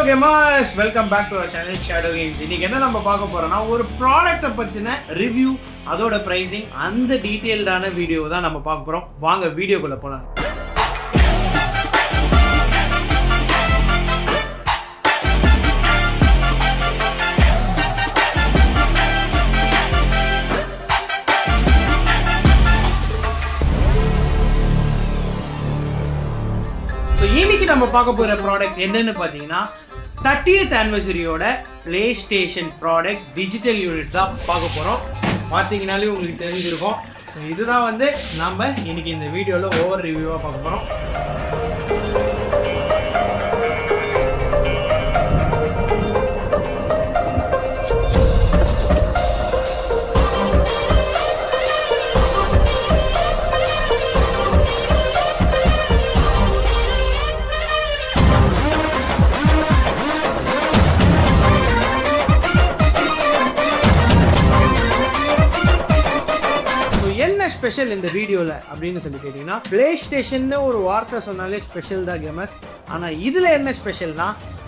gamers, welcome back to our channel shadowgames. இன்னைக்கு என்ன நம்ம பார்க்க போறோம்னா ஒரு ப்ராடக்ட்ட பத்தின ரிவ்யூ, அதோட பிரைசிங், அந்த டீடைல்டான வீடியோ தான் நம்ம பார்க்க போறோம். வாங்க வீடியோக்குள்ள போலாம். இன்னைக்கு நம்ம பார்க்க போற ப்ராடக்ட் என்னன்னு பாத்தீங்கன்னா 30th anniversary-யோட PlayStation product digital unit தான் பார்க்க போறோம். பார்த்தீங்கனாலே உங்களுக்கு தெரிஞ்சிருக்கும். ஸோ இதுதான் வந்து நம்ம இன்னைக்கு இந்த வீடியோவில் ஓவர் ரிவ்யூவாக பார்க்க போகிறோம். என்ன ஸ்பெஷல் இந்த வீடியோவில் அப்படின்னு சொல்லி கேட்டிங்கன்னா, பிளேஸ்டேஷன் ஒரு வார்த்தை சொன்னாலே ஸ்பெஷல் தான் கேமர்ஸ். ஆனால் இதில் என்ன ஸ்பெஷல்னா,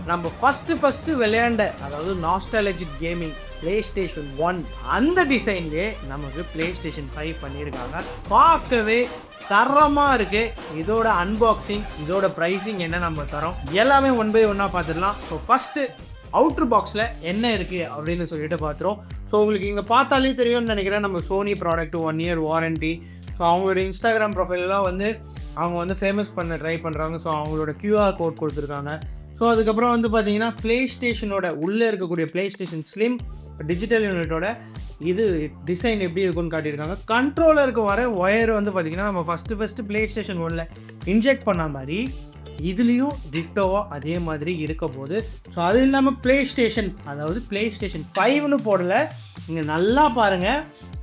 நம்ம ஃபஸ்ட்டு விளையாண்ட, அதாவது நாஸ்டாலஜிக் கேமிங் PlayStation 1 அந்த டிசைன்லேயே நமக்கு PlayStation 5 பண்ணியிருக்காங்க. பார்க்கவே தரமாக இருக்குது. இதோட அன்பாக்சிங், இதோட ப்ரைஸிங் என்ன நம்ம தரோம் எல்லாமே ஒன் பை ஒன்னாக பார்த்துடலாம். ஸோ ஃபஸ்ட்டு அவுட்ரு பாக்ஸில் என்ன இருக்குது அப்படின்னு சொல்லிட்டு பார்த்துரும். ஸோ உங்களுக்கு இங்கே பார்த்தாலே தெரியும்னு நினைக்கிறேன், நம்ம Sony product 1 year warranty. So அவங்களோட இன்ஸ்டாகிராம் ப்ரொஃபைல்லாம் வந்து அவங்க வந்து ஃபேமஸ் பண்ண ட்ரை பண்ணுறாங்க. ஸோ அவங்களோட QR கோட் கொடுத்துருக்காங்க. ஸோ அதுக்கப்புறம் வந்து பார்த்தீங்கன்னா பிளேஸ்டேஷனோட உள்ளே இருக்கக்கூடிய PlayStation Slim டிஜிட்டல் யூனிட்டோட இது டிசைன் எப்படி இருக்குன்னு காட்டியிருக்காங்க. கண்ட்ரோலருக்கு வர ஒயர் வந்து பார்த்திங்கன்னா நம்ம ஃபஸ்ட்டு PlayStation 1 இன்ஜெக்ட் பண்ண மாதிரி இதுலேயும் டிட்டோவாக அதே மாதிரி இருக்க போது. ஸோ அது இல்லாமல் PlayStation, அதாவது PlayStation 5ன்னு போடலை, நீங்கள் நல்லா பாருங்கள்,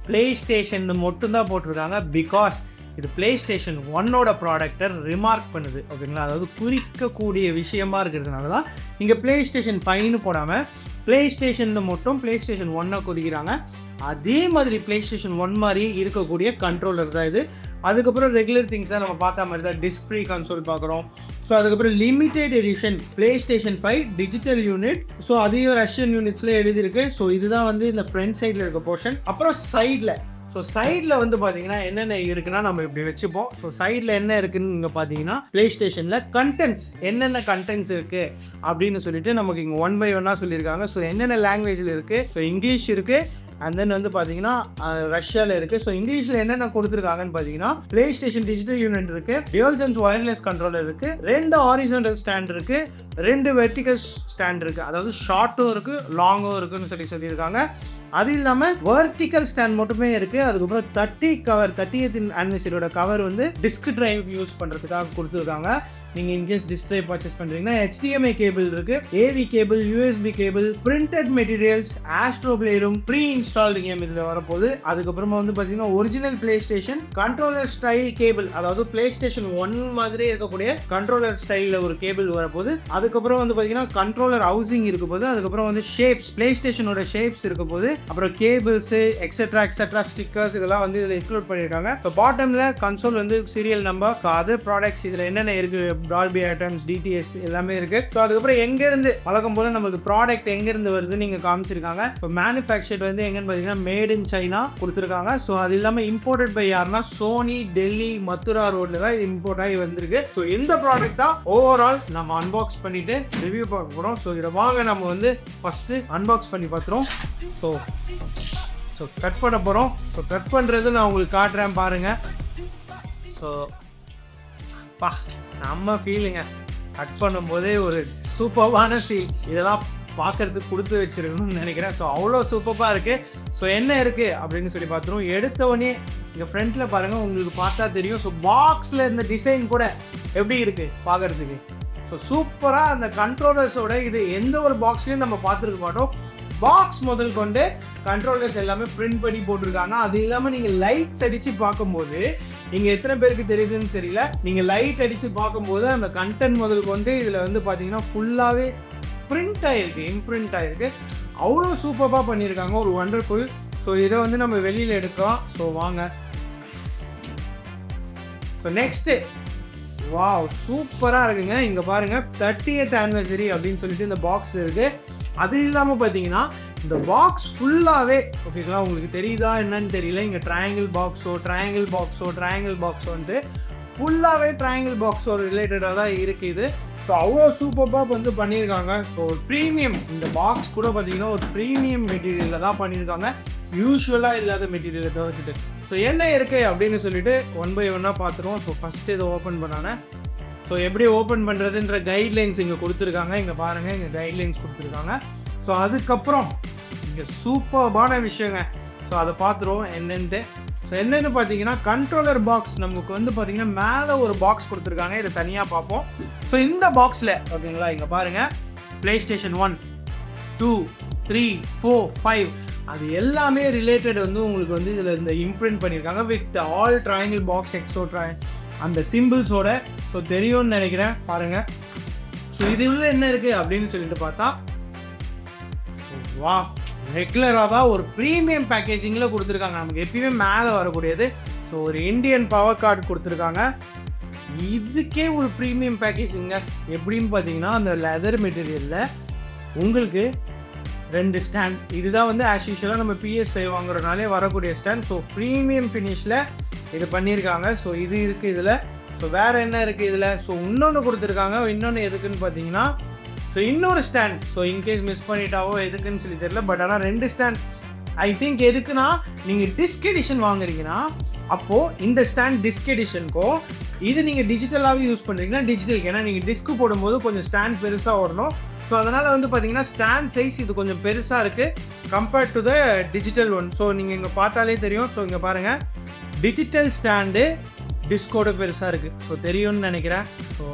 PlayStation மட்டும்தான் போட்டிருக்காங்க. பிகாஸ் இது PlayStation 1ஓட ப்ராடக்டை ரிமார்க் பண்ணுது, ஓகேங்களா? அதாவது குறிக்கக்கூடிய விஷயமா இருக்கிறதுனால தான் இங்கே PlayStation 5ன்னு போடாமல் PlayStation மட்டும் PlayStation 1 குறிக்கிறாங்க. அதே மாதிரி PlayStation 1 மாதிரி இருக்கக்கூடிய கண்ட்ரோலர் தான் இது. அதுக்கப்புறம் ரெகுலர் திங்ஸாக நம்ம பார்த்த மாதிரி தான் டிஸ்க் ஃப்ரீ கன்சோல் பார்க்குறோம். ஸோ அதுக்கப்புறம் limited edition PlayStation 5 digital unit. So அதையும் ரஷ்யன் யூனிட்ஸில் எழுதியிருக்கு. ஸோ இதுதான் வந்து இந்த ஃப்ரண்ட் சைடில் இருக்க போர்ஷன். அப்புறம் சைடில் வந்து பார்த்தீங்கன்னா என்னென்ன இருக்குன்னா நம்ம இப்படி வச்சுப்போம். ஸோ சைடில் என்ன இருக்குன்னு இங்கே பார்த்தீங்கன்னா PlayStationல கண்டென்ட்ஸ், என்னென்ன கண்டென்ட்ஸ் இருக்குது அப்படின்னு சொல்லிட்டு நமக்கு இங்கே ஒன் பை ஒன்னாக சொல்லியிருக்காங்க. ஸோ என்னென்ன லாங்குவேஜில் இருக்குது, ஸோ இங்கிலீஷ் இருக்குது, அண்ட் தென் வந்து பார்த்தீங்கன்னா ரஷ்யாவில் இருக்குது. ஸோ இங்கிலீஷில் என்னென்ன கொடுத்துருக்காங்கன்னு பார்த்தீங்கன்னா, PlayStation டிஜிட்டல் யூனிட் இருக்குது, டியூவல் சென்ஸ் ஒயர்லெஸ் கண்ட்ரோலர் இருக்குது, 2 ஹாரிசான்டல் ஸ்டாண்ட் இருக்குது, 2 வெர்டிக்கல் ஸ்டாண்ட் இருக்குது, அதாவது ஷார்ட்டும் இருக்குது லாங்கும் இருக்குன்னு சொல்லியிருக்காங்க. அது இல்லாமல் வெர்டிக்கல் ஸ்டாண்ட் மட்டுமே இருக்குது. அதுக்கப்புறம் 30th anniversary-யோட கவர் வந்து டிஸ்க் டிரைவ் யூஸ் பண்ணுறதுக்காக கொடுத்துருக்காங்க. நீங்கள் இன்கேஸ் டிஸ்க் டிரைவ் பர்ச்சேஸ் பண்ணுறீங்கன்னா HDMI கேபிள் இருக்குது, AV cable, USB cable, printed materials, Astro பிளேயரும் ப்ரீ இன்ஸ்டால்டு கேம் இதில் வரப்போகுது. அதுக்கப்புறமா வந்து பார்த்தீங்கன்னா original PlayStation controller style cable, அதாவது PlayStation 1 மாதிரி இருக்கக்கூடிய கண்ட்ரோலர் ஸ்டைலில் ஒரு கேபிள் வரப்போகுது. அதுக்கப்புறம் வந்து பார்த்தீங்கன்னா கண்ட்ரோலர் ஹவுசிங் இருக்க போது. அதுக்கப்புறம் வந்து ஷேப்ஸ், PlayStationோட ஷேப்ஸ் இருக்க போது. அப்புறம் கேபிள்ஸு எக்ஸெட்ரா ஸ்டிக்கர்ஸ் இதெல்லாம் வந்து இதில் இன்க்ளூட் பண்ணியிருக்காங்க. இப்போ பாட்டமில் கன்சோல் வந்து சீரியல் நம்பர், அதர் ப்ராடக்ட்ஸ் இதில் என்னென்ன இருக்குது, டால்பி அட்டம்ஸ், DTS எல்லாமே இருக்குது. ஸோ அதுக்கப்புறம் எங்கேருந்து வழக்கம் போல் நமக்கு ப்ராடக்ட் எங்கேருந்து வருதுன்னு நீங்கள் காமிச்சிருக்காங்க. இப்போ மேனுஃபேக்சர்ட் வந்து எங்கன்னு பார்த்தீங்கன்னா மேட் இன் சைனா கொடுத்துருக்காங்க. ஸோ அது இல்லாமல் இம்போர்ட்டட் பை யாருன்னா சோனி, டெல்லி, மதுரா ரோடில் தான் இது இம்போர்ட் ஆகி வந்திருக்கு. ஸோ இந்த ப்ராடக்ட் தான் ஓவரால் நம்ம அன்பாக்ஸ் பண்ணிட்டு ரிவ்யூ பார்க்க போகிறோம். ஸோ இதை வாங்க நம்ம வந்து ஃபஸ்ட்டு அன்பாக்ஸ் பண்ணி பார்த்துறோம். ஸோ கட் பண்ண போகிறோம். ஸோ கட் பண்ணுறது நான் உங்களுக்கு காட்டுறேன் பாருங்கள். ஸோ செம்ம ஃபீலுங்க, கட் பண்ணும்போதே ஒரு சூப்பர்வான ஃபீல். இதெல்லாம் பார்க்குறதுக்கு கொடுத்து வச்சிருக்கணும்னு நினைக்கிறேன். ஸோ அவ்வளோ சூப்பராக இருக்குது. ஸோ என்ன இருக்குது அப்படின்னு சொல்லி பார்த்துருவோம். எடுத்தவொடனே இங்கே ஃப்ரண்ட்டில் பாருங்கள், உங்களுக்கு பார்த்தா தெரியும். ஸோ பாக்ஸில் இந்த டிசைன் கூட எப்படி இருக்குது பார்க்குறதுக்கு. ஸோ சூப்பராக அந்த கண்ட்ரோலர்ஸோட இது எந்த ஒரு பாக்ஸ்லையும் நம்ம பார்த்துருக்க மாட்டோம். பாக்ஸ் முதல் கொண்டு கண்ட்ரோலர்ஸ் எல்லாமே பிரிண்ட் பண்ணி போட்டிருக்காங்க. அது இல்லாமல் நீங்கள் லைட்ஸ் அடித்து பார்க்கும்போது, நீங்கள் எத்தனை பேருக்கு தெரியுதுன்னு தெரியல, நீங்கள் லைட் அடித்து பார்க்கும்போது அந்த கண்டென்ட் முதல் கொண்டு இதில் வந்து பார்த்தீங்கன்னா ஃபுல்லாகவே பிரிண்ட் ஆகிருக்கு, இம்ப்ரிண்ட் ஆகிருக்கு. அவ்வளோ சூப்பராக பண்ணியிருக்காங்க, ஒரு ஒண்டர்ஃபுல். ஸோ இதை வந்து நம்ம வெளியில் எடுக்கலாம். ஸோ வாங்க. ஸோ நெக்ஸ்ட்டு வாவ் சூப்பராக இருக்குங்க. இங்கே பாருங்கள் 30th anniversary அப்படின்னு சொல்லிட்டு இந்த பாக்ஸில் இருக்குது. அது இல்லாமல் பார்த்தீங்கன்னா இந்த பாக்ஸ் ஃபுல்லாகவே ஓகேங்களா, உங்களுக்கு தெரியுதா என்னன்னு தெரியல, இங்கே ட்ரையாங்கிள் பாக்ஸோன்ட்டு ஃபுல்லாகவே ட்ரையாங்கிள் பாக்ஸோ ரிலேட்டடாக தான் இருக்குது. ஸோ அவ்வளோ சூப்பராக வந்து பண்ணியிருக்காங்க. ஸோ ஒரு ப்ரீமியம் இந்த பாக்ஸ் கூட பார்த்தீங்கன்னா ஒரு ப்ரீமியம் மெட்டீரியலில் தான் பண்ணியிருக்காங்க, யூஸ்வலாக இல்லாத மெட்டீரியலை தவிர்த்துட்டு. ஸோ என்ன இருக்குது அப்படின்னு சொல்லிட்டு 1 by 1 பார்த்துருவோம். ஸோ ஃபஸ்ட்டு இதை ஓப்பன் பண்ணானே ஸோ எப்படி ஓப்பன் பண்ணுறதுன்ற கைட்லைன்ஸ் இங்கே கொடுத்துருக்காங்க. இங்கே பாருங்கள், இங்கே கைட்லைன்ஸ் கொடுத்துருக்காங்க. ஸோ அதுக்கப்புறம் இங்கே சூப்பர்பான விஷயங்க. ஸோ அதை பார்த்துருவோம் என்னென்ட்டு. ஸோ என்னென்னு பார்த்தீங்கன்னா கண்ட்ரோலர் பாக்ஸ் நமக்கு வந்து பார்த்தீங்கன்னா மேலே ஒரு பாக்ஸ் கொடுத்துருக்காங்க, இதை தனியாக பார்ப்போம். ஸோ இந்த பாக்ஸில் ஓகேங்களா இங்கே பாருங்கள் PlayStation 1, 2, 3, 4, 5 அது எல்லாமே ரிலேட்டட் வந்து உங்களுக்கு வந்து இதில் இந்த இம்ப்ரிண்ட் பண்ணியிருக்காங்க வித் ஆல் ட்ரையாங்கிள் பாக்ஸ் எக்ஸோட்ரா அந்த சிம்பிள்ஸோட. ஸோ தெரியும்னு நினைக்கிறேன் பாருங்கள். ஸோ இது உள்ள என்ன இருக்குது அப்படின்னு சொல்லிட்டு பார்த்தா ஸோ வா ரெகுலராக தான் ஒரு ப்ரீமியம் பேக்கேஜிங்கில் கொடுத்துருக்காங்க, நமக்கு எப்பயுமே மேலே வரக்கூடியது. ஸோ ஒரு இந்தியன் பவர் கார்டு கொடுத்துருக்காங்க, இதுக்கே ஒரு ப்ரீமியம் பேக்கேஜிங்க. எப்படின்னு பார்த்தீங்கன்னா அந்த லெதர் மெட்டீரியலில் உங்களுக்கு 2 ஸ்டாண்ட், இதுதான் வந்து ஆஸ் யூஷுவலாக நம்ம PS5 வாங்குறதுனாலே வரக்கூடிய ஸ்டாண்ட். ஸோ ப்ரீமியம் ஃபினிஷில் இது பண்ணியிருக்காங்க. ஸோ இது இருக்குது இதில். ஸோ வேறு என்ன இருக்குது இதில்? ஸோ இன்னொன்று கொடுத்துருக்காங்க. இன்னொன்று எதுக்குன்னு பார்த்தீங்கன்னா ஸோ இன்னொரு ஸ்டாண்ட். ஸோ இன்கேஸ் மிஸ் பண்ணிட்டாவோ எதுக்குன்னு சொல்லி தெரியல, பட் ஆனால் 2 ஸ்டாண்ட் ஐ திங்க் எதுக்குன்னா நீங்கள் டிஸ்க் எடிஷன் வாங்குறீங்கன்னா அப்போது இந்த ஸ்டாண்ட் டிஸ்க் எடிஷனுக்கும் இது நீங்கள் டிஜிட்டலாகவே யூஸ் பண்ணுறீங்கன்னா டிஜிட்டலுக்கு, ஏன்னா நீங்கள் டிஸ்க்கு போடும்போது கொஞ்சம் ஸ்டாண்ட் பெருசாக வரணும். ஸோ அதனால் வந்து பார்த்தீங்கன்னா ஸ்டாண்ட் சைஸ் இது கொஞ்சம் பெருசாக இருக்குது compared to the digital one. So நீங்கள் இங்கே பார்த்தாலே தெரியும். ஸோ இங்கே பாருங்கள் டிஜிட்டல் ஸ்டாண்டு டிஸ்கோட பெருசாக இருக்குது. ஸோ தெரியும்னு நினைக்கிறேன். ஸோ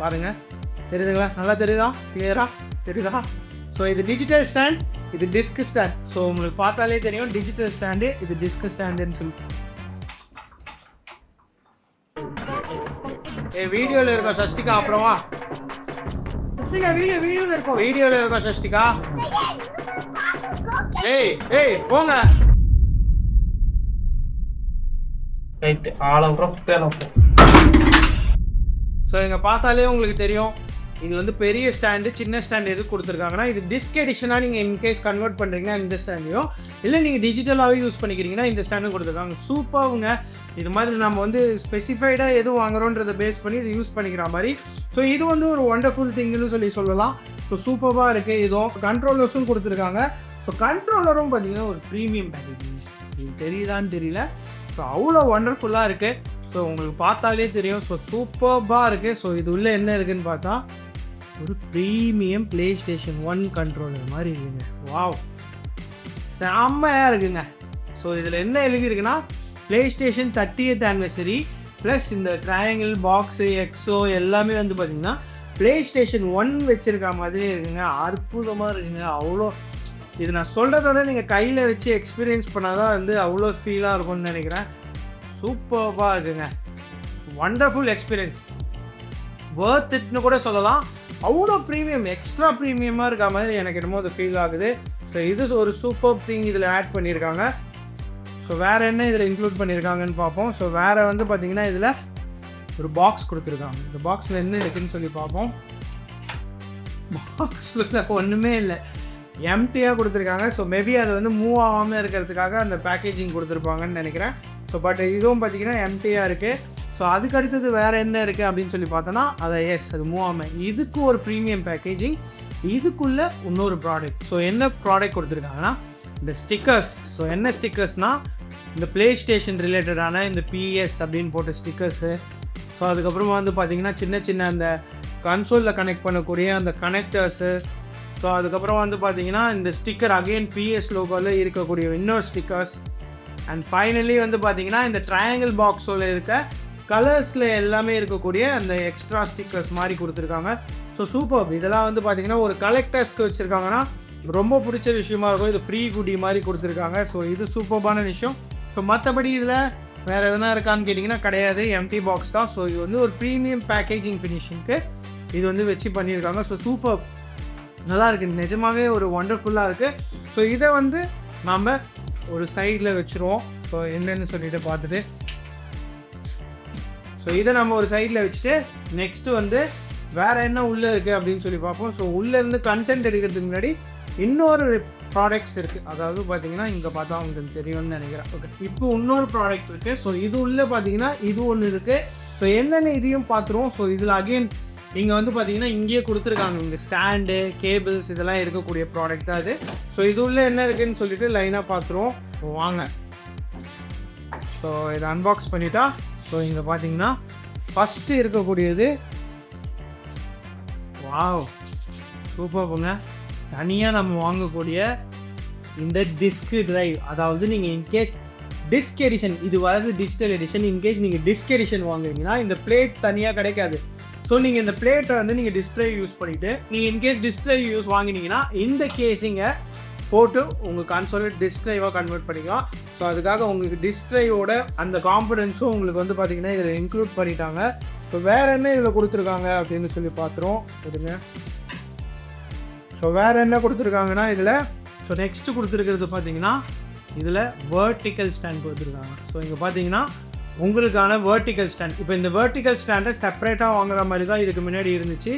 பாருங்கள், தெரியுதுங்களா? நல்லா தெரியுதா? கிளியராக தெரியுதா? ஸோ இது டிஜிட்டல் ஸ்டாண்ட், இது டிஸ்க் ஸ்டாண்ட். ஸோ உங்களுக்கு பார்த்தாலே தெரியும் டிஜிட்டல் ஸ்டாண்டு, இது டிஸ்க் ஸ்டாண்டுன்னு சொல்லி. வீடியோவில் இருக்கா சஷ்டிகா? அப்புறமா சஷ்டிகா வீடியோவில் இருக்கோம், வீடியோவில் இருக்கா சஷ்டிகா? ஏய் போங்க. ரைட்டு ஸோ இங்கே பார்த்தாலே உங்களுக்கு தெரியும் இது வந்து பெரிய ஸ்டாண்டு, சின்ன ஸ்டாண்டு எது கொடுத்துருக்காங்கன்னா இது டிஸ்க் எடிஷனாக நீங்கள் இன்கேஸ் கன்வெர்ட் பண்ணுறீங்கன்னா இந்த ஸ்டாண்டையும், இல்லை நீங்கள் டிஜிட்டலாகவே யூஸ் பண்ணிக்கிறீங்கன்னா இந்த ஸ்டாண்டும் கொடுத்துருக்காங்க. சூப்பர்ங்க. இது மாதிரி நம்ம வந்து ஸ்பெசிஃபைடாக எது வாங்குறோன்றதை பேஸ் பண்ணி இது யூஸ் பண்ணிக்கிற மாதிரி. ஸோ இது வந்து ஒரு ஒண்டர்ஃபுல் திங்னு சொல்லலாம். ஸோ சூப்பராக இருக்குது. இதுவும் கண்ட்ரோலர்ஸும் கொடுத்துருக்காங்க. ஸோ கண்ட்ரோலரும் பார்த்தீங்கன்னா ஒரு ப்ரீமியம் பேக்கேஜிங், இது தெரியுதான்னு தெரியல. ஸோ அவ்வளோ ஒண்டர்ஃபுல்லாக இருக்குது. ஸோ உங்களுக்கு பார்த்தாலே தெரியும். ஸோ சூப்பராக இருக்குது. ஸோ இது உள்ளே என்ன இருக்குதுன்னு பார்த்தா ஒரு ப்ரீமியம் PlayStation 1 கண்ட்ரோலர் மாதிரி இருக்குங்க. வாவ் செம்மையாக இருக்குங்க. ஸோ இதில் என்ன எழுதியிருக்குன்னா PlayStation 30th anniversary ப்ளஸ் இந்த ட்ரையாங்கிள் பாக்ஸு எக்ஸோ எல்லாமே வந்து பார்த்திங்கன்னா PlayStation 1 வச்சுருக்க மாதிரியே இருக்குங்க. அற்புதமாக இருக்குங்க. அவ்வளோ இது நான் சொல்கிறதோட நீங்கள் கையில் வச்சு எக்ஸ்பீரியன்ஸ் பண்ணால் தான் வந்து அவ்வளோ ஃபீலாக இருக்கும்னு நினைக்கிறேன். சூப்பராக இருக்குங்க. வண்டர்ஃபுல் எக்ஸ்பீரியன்ஸ், வர்த் இட்னு கூட சொல்லலாம். அவ்வளோ ப்ரீமியம், எக்ஸ்ட்ரா ப்ரீமியமாக இருக்க மாதிரி எனக்கு என்னமோ அது ஃபீல் ஆகுது. ஸோ இது ஒரு சூப்பர் திங் இதில் ஆட் பண்ணியிருக்காங்க. ஸோ வேறு என்ன இதில் இன்க்ளூட் பண்ணியிருக்காங்கன்னு பார்ப்போம். ஸோ வேறு வந்து பார்த்திங்கன்னா இதில் ஒரு பாக்ஸ் கொடுத்துருக்காங்க. இந்த பாக்ஸில் என்ன இருக்குதுன்னு சொல்லி பார்ப்போம். பாக்ஸில் ஒன்றுமே இல்லை, எம்டியாக கொடுத்துருக்காங்க. ஸோ மேபி அது வந்து மூவ் ஆகாமல் இருக்கிறதுக்காக அந்த பேக்கேஜிங் கொடுத்துருப்பாங்கன்னு நினைக்கிறேன். ஸோ பட் இதுவும் பார்த்திங்கன்னா எம்டியாக இருக்குது. ஸோ அதுக்கு அடுத்தது வேறு என்ன இருக்குது அப்படின்னு சொல்லி பார்த்தோன்னா அதை அது மூவ் ஆகாமல் இதுக்கு ஒரு ப்ரீமியம் பேக்கேஜிங், இதுக்குள்ளே இன்னொரு ப்ராடக்ட். ஸோ என்ன ப்ராடக்ட் கொடுத்துருக்காங்கன்னா இந்த ஸ்டிக்கர்ஸ். ஸோ என்ன ஸ்டிக்கர்ஸ்னால் இந்த PlayStation ரிலேட்டடான இந்த PS அப்படின்னு போட்ட ஸ்டிக்கர்ஸு. ஸோ அதுக்கப்புறமா வந்து பார்த்திங்கன்னா சின்ன சின்ன அந்த கன்சோலில் கனெக்ட் பண்ணக்கூடிய அந்த கனெக்டர்ஸு. ஸோ அதுக்கப்புறம் வந்து பார்த்திங்கன்னா இந்த ஸ்டிக்கர் அகெயின் PS லோகோவில் இருக்கக்கூடிய இன்னொரு ஸ்டிக்கர்ஸ். அண்ட் ஃபைனலி வந்து பார்த்திங்கன்னா இந்த ட்ரையாங்கிள் பாக்ஸில் இருக்க கலர்ஸில் எல்லாமே இருக்கக்கூடிய அந்த எக்ஸ்ட்ரா ஸ்டிக்கர்ஸ் மாதிரி கொடுத்துருக்காங்க. So super. இதெல்லாம் வந்து பார்த்திங்கன்னா ஒரு கலெக்டர்ஸ்க்கு வச்சுருக்காங்கன்னா ரொம்ப பிடிச்ச விஷயமா இருக்கும். இது ஃப்ரீ குடி மாதிரி கொடுத்துருக்காங்க. ஸோ இது சூப்பர்பான விஷயம். ஸோ மற்றபடி இதில் வேறு எதுனா இருக்கான்னு கேட்டிங்கன்னா கிடையாது, எம்டி பாக்ஸ் தான். ஸோ இது வந்து ஒரு ப்ரீமியம் பேக்கேஜிங் ஃபினிஷிங்க்கு இது வந்து வச்சு பண்ணியிருக்காங்க. ஸோ சூப்பர், நல்லா இருக்குது, நிஜமாகவே ஒரு ஒண்டர்ஃபுல்லாக இருக்குது. ஸோ இதை வந்து நாம் ஒரு சைடில் வச்சுருவோம். ஸோ என்னென்னு சொல்லிட்டு பார்த்துட்டு ஸோ இதை நம்ம ஒரு சைடில் வச்சுட்டு நெக்ஸ்ட்டு வந்து வேறு என்ன உள்ளே இருக்குது அப்படின்னு சொல்லி பார்ப்போம். ஸோ உள்ளேருந்து கண்டென்ட் எடுக்கிறதுக்கு முன்னாடி இன்னொரு ப்ராடக்ட்ஸ் இருக்குது. அதாவது பார்த்தீங்கன்னா இங்கே பார்த்தா உங்களுக்கு தெரியும்னு நினைக்கிறேன். ஓகே, இப்போ இன்னொரு ப்ராடக்ட் இருக்குது. ஸோ இது உள்ளே பார்த்தீங்கன்னா இது ஒன்று இருக்குது. ஸோ என்னென்ன இதையும் பார்த்துருவோம். ஸோ இதில் அகெயின் இங்கே வந்து பார்த்தீங்கன்னா இங்கேயே கொடுத்துருக்காங்க, இங்கே ஸ்டாண்டு, கேபிள்ஸ் இதெல்லாம் இருக்கக்கூடிய ப்ராடக்ட் தான் இது. ஸோ இது உள்ளே என்ன இருக்குதுன்னு சொல்லிட்டு லைனாக பார்த்துருவோம். வாங்க. ஸோ இதை அன்பாக்ஸ் பண்ணிட்டா. ஸோ இங்கே பார்த்தீங்கன்னா ஃபஸ்ட்டு இருக்கக்கூடியது, வாவ் சூப்பர் போங்க, தனியாக நம்ம வாங்கக்கூடிய இந்த டிஸ்க் டிரைவ். அதாவது நீங்கள் இன்கேஸ் டிஸ்க் எடிஷன், இது வரது டிஜிட்டல் எடிஷன், இன்கேஸ் நீங்கள் டிஸ்க் எடிஷன் வாங்குறீங்கன்னா இந்த பிளேட் தனியாக கிடைக்காது. ஸோ நீங்கள் இந்த பிளேட்டை வந்து நீங்கள் டிஸ்க் டிரைவ் யூஸ் பண்ணிவிட்டு நீங்கள் இன்கேஸ் டிஸ்க் டிரைவ் யூஸ் வாங்கினீங்கன்னா இந்த கேஸிங்கை போட்டு உங்கள் கன்சோலை டிஸ்க் டிரைவாக கன்வெர்ட் பண்ணிக்கலாம். ஸோ அதுக்காக உங்களுக்கு டிஸ்க் டிரைவோட அந்த காம்பனன்ஸும் உங்களுக்கு வந்து பார்த்திங்கன்னா இதில் இன்க்ளூட் பண்ணிட்டாங்க. ஸோ வேறு என்ன இதில் கொடுத்துருக்காங்க அப்படின்னு சொல்லி பார்த்துருவோம். இருங்க. ஸோ வேறு என்ன கொடுத்துருக்காங்கன்னா இதில், ஸோ நெக்ஸ்ட்டு கொடுத்துருக்கிறது பார்த்தீங்கன்னா இதில் வேர்ட்டிக்கல் ஸ்டாண்ட் கொடுத்துருக்காங்க. ஸோ இங்கே பார்த்தீங்கன்னா உங்களுக்கான வேர்ட்டிக்கல் ஸ்டாண்ட். இப்போ இந்த வேர்ட்டிக்கல் ஸ்டாண்டை செப்பரேட்டாக வாங்குற மாதிரி தான் இதுக்கு முன்னாடி இருந்துச்சு.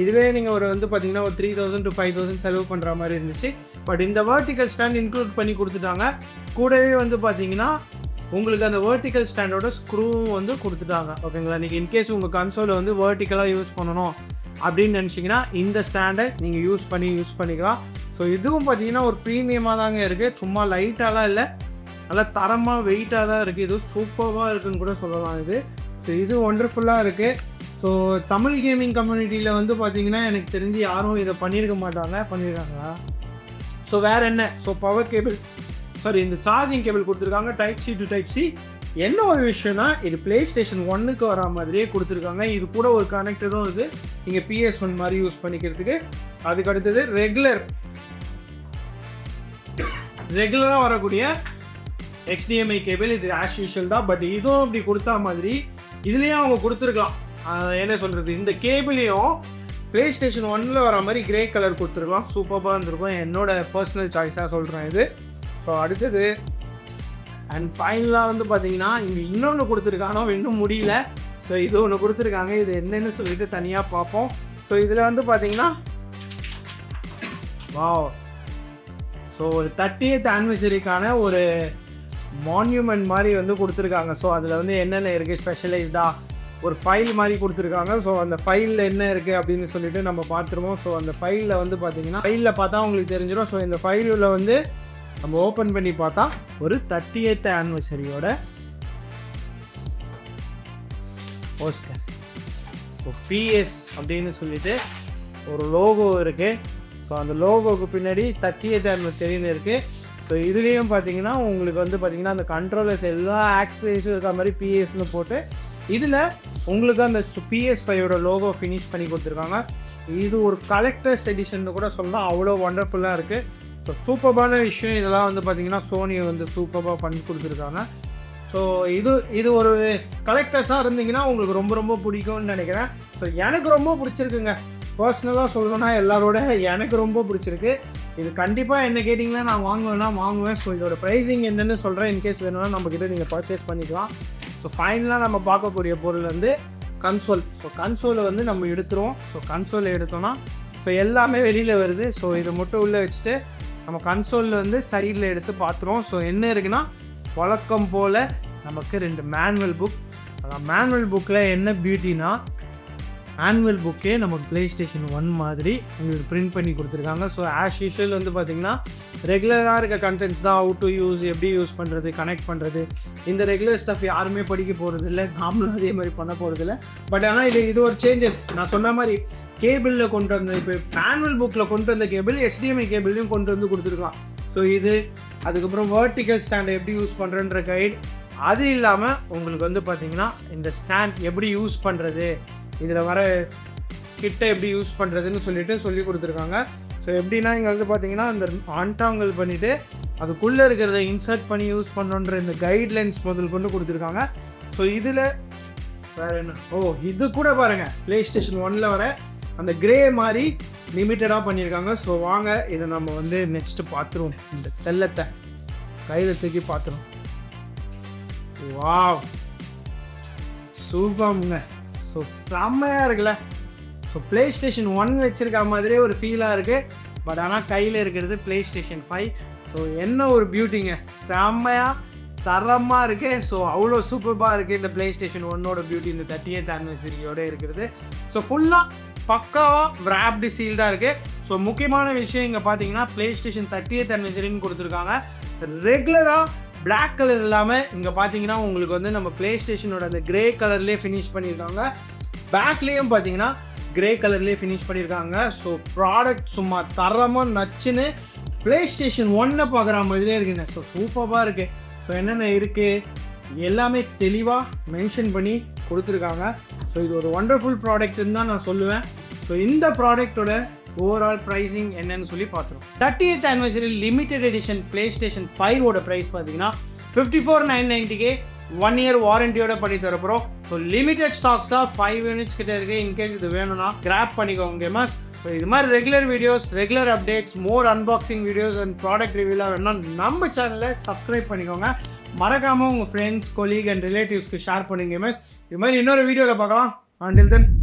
இதுவே நீங்கள் ஒரு வந்து பார்த்தீங்கன்னா ஒரு 3000 to 5000 செலவு பண்ணுற மாதிரி இருந்துச்சு. பட் இந்த வேர்ட்டிக்கல் ஸ்டாண்ட் இன்க்ளூட் பண்ணி கொடுத்துட்டாங்க. கூடவே வந்து பார்த்தீங்கன்னா உங்களுக்கு அந்த வேர்ட்டிக்கல் ஸ்டாண்டோட ஸ்க்ரூவும் வந்து கொடுத்துட்டாங்க. ஓகேங்களா? நீங்கள் இன்கேஸ் உங்கள் கன்சோலை வந்து வேர்ட்டிக்கலாக யூஸ் பண்ணணும் அப்படின்னு நினச்சிங்கன்னா இந்த ஸ்டாண்டை நீங்கள் யூஸ் பண்ணிக்கலாம். ஸோ இதுவும் பார்த்தீங்கன்னா ஒரு ப்ரீமியமாக தாங்க இருக்குது. சும்மா லைட்டாலாம் இல்லை, நல்லா தரமாக வெயிட்டாக தான் இருக்குது. இது சூப்பராக இருக்குதுன்னு கூட சொல்லலாம் இது. ஸோ இது ஒண்டர்ஃபுல்லாக இருக்குது. ஸோ தமிழ் கேமிங் கம்யூனிட்டியில் வந்து பார்த்திங்கன்னா எனக்கு தெரிஞ்சு யாரும் இதை பண்ணியிருக்காங்களா? ஸோ வேறு என்ன, ஸோ பவர் கேபிள், இந்த சார்ஜிங் கேபிள் கொடுத்துருக்காங்க, type C to type C. என்ன ஒரு விஷயம்னா இது ப்ளே ஸ்டேஷன் 1க்கு வர மாதிரியே கொடுத்துருக்காங்க. இது கூட ஒரு கனெக்டரும் இருக்குது நீங்கள் PS1 மாதிரி யூஸ் பண்ணிக்கிறதுக்கு. அதுக்கு அடுத்தது ரெகுலராக வரக்கூடிய HDMI கேபிள். இது ஆஸ் யூஷுவல் தான். பட் இதுவும் இப்படி கொடுத்தா மாதிரி இதுலேயும் அவங்க கொடுத்துருக்கலாம். என்ன சொல்கிறது, இந்த கேபிளையும் ப்ளே ஸ்டேஷன் 1ல் வர மாதிரி கிரே கலர் கொடுத்துருக்கலாம். சூப்பராக இருந்திருக்கும். என்னோட பர்சனல் சாய்ஸாக சொல்கிறேன் இது. ஸோ அடுத்தது அண்ட் ஃபைனலாக வந்து பார்த்தீங்கன்னா இங்கே இன்னொன்று கொடுத்துருக்கானோ இன்னும் முடியல. ஸோ இது ஒன்று கொடுத்துருக்காங்க. இது என்னென்னு சொல்லிட்டு தனியாக பார்ப்போம். ஸோ இதில் வந்து பார்த்தீங்கன்னா வாவ், ஸோ ஒரு 30th ஆனிவர்சரிக்கான ஒரு மான்யூமெண்ட் மாதிரி வந்து கொடுத்துருக்காங்க. ஸோ அதில் வந்து என்னென்ன இருக்குது ஸ்பெஷலைஸ்டாக ஒரு ஃபைல் மாதிரி கொடுத்துருக்காங்க. ஸோ அந்த ஃபைலில் என்ன இருக்குது அப்படின்னு சொல்லிட்டு நம்ம பார்த்துருவோம். ஸோ அந்த ஃபைலில் வந்து பார்த்தீங்கன்னா ஃபைலில் பார்த்தா உங்களுக்கு தெரிஞ்சிடும். ஸோ இந்த ஃபைலில் வந்து நம்ம ஓப்பன் பண்ணி பார்த்தா ஒரு 30th ஆனிவர்சரியோட போஸ்டர், ஸோ PS அப்படின்னு சொல்லிட்டு ஒரு லோகோ இருக்குது. ஸோ அந்த லோகோவுக்கு பின்னாடி 30th ஆனிவர்சரின்னு இருக்குது. ஸோ இதுலேயும் பார்த்தீங்கன்னா உங்களுக்கு வந்து பார்த்தீங்கன்னா அந்த கண்ட்ரோலர்ஸ் எல்லா ஆக்சஸரிஸும் இருக்கிற மாதிரி PSன்னு போட்டு இதில் உங்களுக்கு அந்த PS5ஓட லோகோ ஃபினிஷ் பண்ணி கொடுத்துருக்காங்க. இது ஒரு கலெக்டர்ஸ் எடிஷன் கூட சொல்லலாம். அவ்வளோ ஒண்டர்ஃபுல்லாக இருக்குது. ஸோ சூப்பரான விஷயம். இதெல்லாம் வந்து பார்த்திங்கன்னா சோனியை வந்து சூப்பராக பண்ணி கொடுத்துருக்காங்க. ஸோ இது ஒரு கலெக்டர்ஸாக இருந்தீங்கன்னா உங்களுக்கு ரொம்ப ரொம்ப பிடிக்கும்னு நினைக்கிறேன். ஸோ எனக்கு ரொம்ப பிடிச்சிருக்குங்க. பர்சனலாக சொல்லணும்னா எல்லாரோட எனக்கு ரொம்ப பிடிச்சிருக்கு. இது கண்டிப்பாக என்ன கேட்டிங்கன்னா நான் வாங்குவேன். ஸோ இதோட ப்ரைஸிங் என்னென்னு சொல்கிறேன். இன்கேஸ் வேணும்னா நம்மக்கிட்ட நீங்கள் பர்ச்சேஸ் பண்ணிக்கலாம். ஸோ ஃபைனலாக நம்ம பார்க்கக்கூடிய பொருள் வந்து கன்சோல். ஸோ கன்சோலை வந்து நம்ம எடுத்துருவோம். ஸோ கன்சோலை எடுத்தோன்னா ஸோ எல்லாமே வெளியில் வருது. ஸோ இதை மட்டும் உள்ளே வச்சுட்டு நம்ம கன்சோலில் வந்து சைடில் எடுத்து பார்த்துருவோம். ஸோ என்ன இருக்குன்னா வழக்கம் போல் நமக்கு 2 மேனுவல் புக். மேனுவல் புக்கில் என்ன பியூட்டினா ஆனுவல் புக்கே நமக்கு ப்ளே ஸ்டேஷன் 1 மாதிரி உங்களுக்கு பிரிண்ட் பண்ணி கொடுத்துருக்காங்க. ஸோ ஆஸ் யூஷுவல் வந்து பார்த்திங்கன்னா ரெகுலராக இருக்க கண்டென்ட்ஸ் தான். அவுட் டு யூஸ், எப்படி யூஸ் பண்ணுறது, கனெக்ட் பண்ணுறது, இந்த ரெகுலர் ஸ்டஃப் யாருமே படிக்க போகிறதில்ல. நாமளும் அதே மாதிரி பண்ண போகிறதில்ல. பட் ஆனால் இது ஒரு சேஞ்சஸ். நான் சொன்ன மாதிரி கேபிளில் கொண்டு வந்த, இப்போ மேனுவல் புக்கில் கொண்டு வந்த கேபிள் HDMI கேபிளையும் கொண்டு வந்து கொடுத்துருக்கலாம். ஸோ இது அதுக்கப்புறம் வேர்ட்டிக்கல் ஸ்டாண்டை எப்படி யூஸ் பண்ணுறன்ற கைட். அது இல்லாமல் உங்களுக்கு வந்து பார்த்திங்கன்னா இந்த ஸ்டாண்ட் எப்படி யூஸ் பண்ணுறது, இதில் வர கிட்ட எப்படி யூஸ் பண்ணுறதுன்னு சொல்லி கொடுத்துருக்காங்க. ஸோ எப்படின்னா இங்கே வந்து பார்த்தீங்கன்னா இந்த ஆன்டாங்கல் பண்ணிவிட்டு அதுக்குள்ளே இருக்கிறத இன்சர்ட் பண்ணி யூஸ் பண்ணுன்ற இந்த கைட்லைன்ஸ் முதல் கொண்டு கொடுத்துருக்காங்க. ஸோ இதில் வேறு என்ன, இது கூட பாருங்கள் ப்ளே ஸ்டேஷன் 1ல் வர அந்த கிரே மாதிரி லிமிட்டடாக பண்ணியிருக்காங்க. ஸோ வாங்க இதை நம்ம வந்து நெக்ஸ்ட்டு பார்த்துருவோம். இந்த செல்லத்தை கையில் தூக்கி பார்த்துருவோம். வாவ், சூப்பர்ங்க. ஸோ செம்மையாக இருக்குல்ல. ஸோ ப்ளே ஸ்டேஷன் 1 வச்சுருக்க மாதிரியே ஒரு ஃபீலாக இருக்குது. பட் ஆனால் கையில் இருக்கிறது ப்ளே ஸ்டேஷன் 5. ஸோ என்ன ஒரு பியூட்டிங்க, செம்மையாக தரமாக இருக்குது. ஸோ அவ்வளோ சூப்பராக இருக்குது இந்த ப்ளே ஸ்டேஷன் 1ஓட பியூட்டி இந்த 30th anniversary-யோட இருக்கிறது. ஸோ ஃபுல்லாக பக்காவாக wrapped சீல்டாக இருக்குது. ஸோ முக்கியமான விஷயம் இங்கே பார்த்தீங்கன்னா ப்ளே ஸ்டேஷன் 30th anniversary-ன்னு கொடுத்துருக்காங்க. ரெகுலராக பிளாக் கலர் இல்லாமல் இங்கே பார்த்தீங்கன்னா உங்களுக்கு வந்து நம்ம ப்ளே ஸ்டேஷனோட அந்த கிரே கலர்லேயே ஃபினிஷ் பண்ணியிருக்காங்க. பேக்லேயும் பார்த்தீங்கன்னா கிரே கலர்லேயே ஃபினிஷ் பண்ணியிருக்காங்க. ஸோ ப்ராடக்ட் சும்மா தரமாக நச்சுன்னு ப்ளே ஸ்டேஷன் 1 பார்க்குற மாதிரியே இருக்குங்க. ஸோ சூப்பராக இருக்குது. ஸோ என்னென்ன இருக்குது எல்லாமே தெளிவாக மென்ஷன் பண்ணி கொடுத்துருக்காங்க. ஸோ இது ஒரு ஒண்டர்ஃபுல் ப்ராடக்ட்னு தான் நான் சொல்லுவேன். ஸோ இந்த ப்ராடக்டோட ஓவரால் ப்ரைஸிங் என்னன்னு சொல்லி பார்த்துருவோம். 30th anniversary limited edition PlayStation 5ஓட ப்ரைஸ் பார்த்தீங்கன்னா 54,990 1 year வாரண்டியோட பண்ணி தரப்போகிறோம். ஸோ லிமிடெட் ஸ்டாக்ஸ் தான் 5 units கிட்ட இருக்குது. இன்கேஸ் இது வேணும்னா கிராப் பண்ணிக்கோங்க கேமர்ஸ். ஸோ இது மாதிரி regular videos, regular updates, more unboxing videos and product ரிவ்யூலாம் வேணும்னா நம்ம சேனலை சப்ஸ்கிரைப் பண்ணிக்கோங்க. மறக்காமல் உங்கள் ஃப்ரெண்ட்ஸ், கொலீக் அண்ட் ரிலேட்டிவ்ஸ்க்கு ஷேர் பண்ணுங்க கேமர்ஸ். இது மாதிரி இன்னொரு வீடியோவில் பார்க்கலாம். Until then.